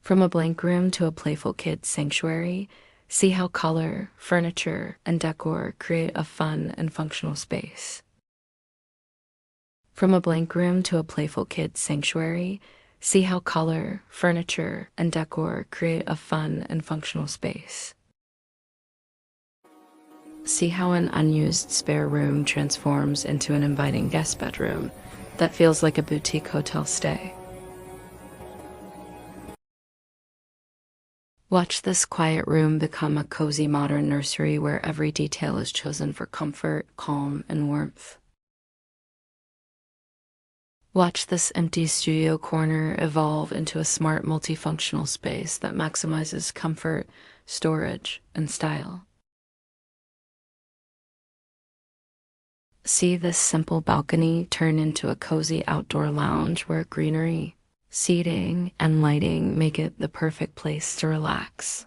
From a blank room to a playful kid's sanctuary, see how color, furniture, and decor create a fun and functional space. From a blank room to a playful kid's sanctuary, see how color, furniture, and decor create a fun and functional space. See how an unused spare room transforms into an inviting guest bedroom that feels like a boutique hotel stay. Watch this quiet room become a cozy modern nursery where every detail is chosen for comfort, calm, and warmth. Watch this empty studio corner evolve into a smart multifunctional space that maximizes comfort, storage, and style. See this simple balcony turn into a cozy outdoor lounge where greenery, seating, and lighting make it the perfect place to relax.